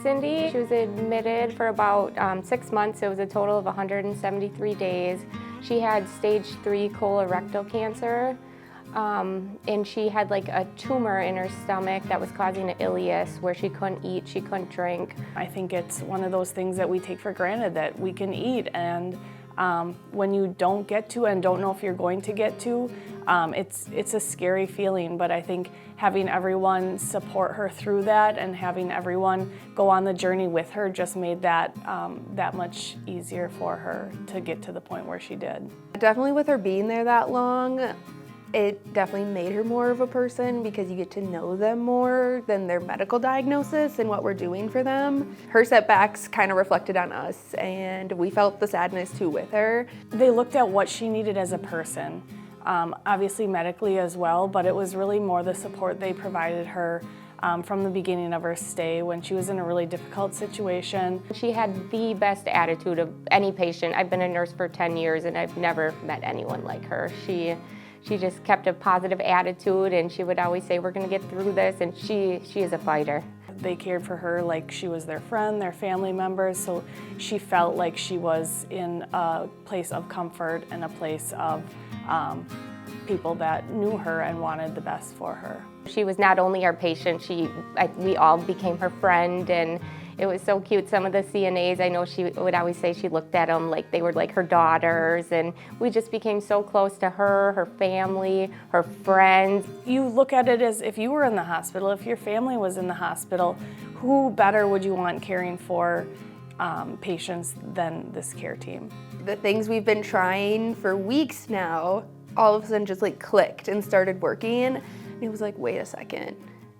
Cindy. She was admitted for about 6 months. It was a total of 173 days. She had stage 3 colorectal cancer, and she had like a tumor in her stomach that was causing an ileus where she couldn't eat, she couldn't drink. I think it's one of those things that we take for granted that we can eat, and when you don't get to and don't know if you're going to get to, it's a scary feeling, but I think having everyone support her through that and having everyone go on the journey with her just made that that much easier for her to get to the point where she did. Definitely with her being there that long, it definitely made her more of a person because you get to know them more than their medical diagnosis and what we're doing for them. Her setbacks kind of reflected on us, and we felt the sadness too with her. They looked at what she needed as a person, obviously medically as well, but it was really more the support they provided her from the beginning of her stay when she was in a really difficult situation. She had the best attitude of any patient. I've been a nurse for 10 years and I've never met anyone like her. She just kept a positive attitude, and she would always say, we're gonna get through this, and she is a fighter. They cared for her like she was their friend, their family members, so she felt like she was in a place of comfort and a place of people that knew her and wanted the best for her. She was not only our patient, we all became her friend, and it was so cute. Some of the CNAs, I know she would always say she looked at them like they were like her daughters, and we just became so close to her, her family, her friends. You look at it as if you were in the hospital, if your family was in the hospital, who better would you want caring for patients than this care team? The things we've been trying for weeks now, all of a sudden just like clicked and started working. And it was like, wait a second,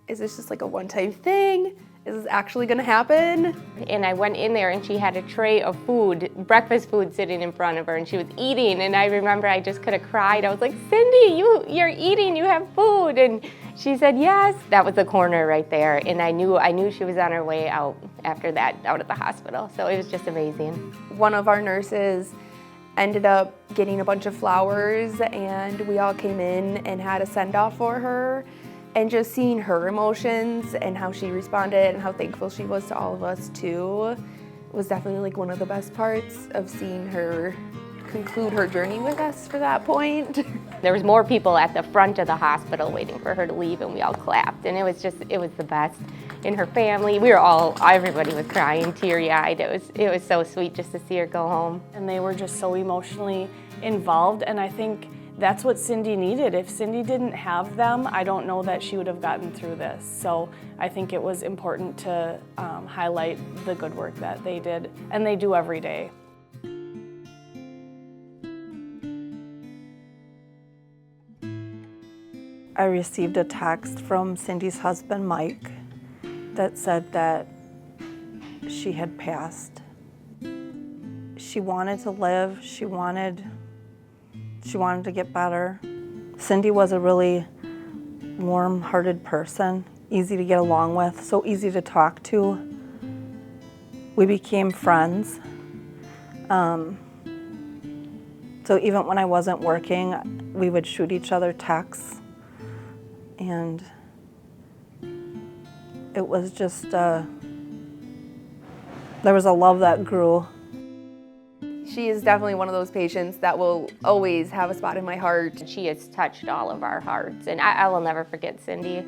is this just like a one-time thing? Is this actually gonna happen? And I went in there and she had a tray of food, breakfast food sitting in front of her, and she was eating, and I remember I just could have cried. I was like, Cindy, you're eating, you have food. And she said, yes. That was the corner right there, and I knew she was on her way out after that, out of the hospital. So it was just amazing. One of our nurses ended up getting a bunch of flowers, and we all came in and had a send-off for her. And just seeing her emotions and how she responded and how thankful she was to all of us too was definitely like one of the best parts of seeing her conclude her journey with us for that point. There was more people at the front of the hospital waiting for her to leave, and we all clapped, and it was the best. In her family, everybody was crying, teary-eyed. It was so sweet just to see her go home. And they were just so emotionally involved, and I think that's what Cindy needed. If Cindy didn't have them, I don't know that she would have gotten through this. So I think it was important to highlight the good work that they did, and they do every day. I received a text from Cindy's husband, Mike, that said that she had passed. She wanted to live, she wanted to get better. Cindy was a really warm-hearted person, easy to get along with, so easy to talk to. We became friends. So even when I wasn't working, we would shoot each other texts, and it was just, there was a love that grew. She is definitely one of those patients that will always have a spot in my heart. She has touched all of our hearts, and I will never forget Cindy.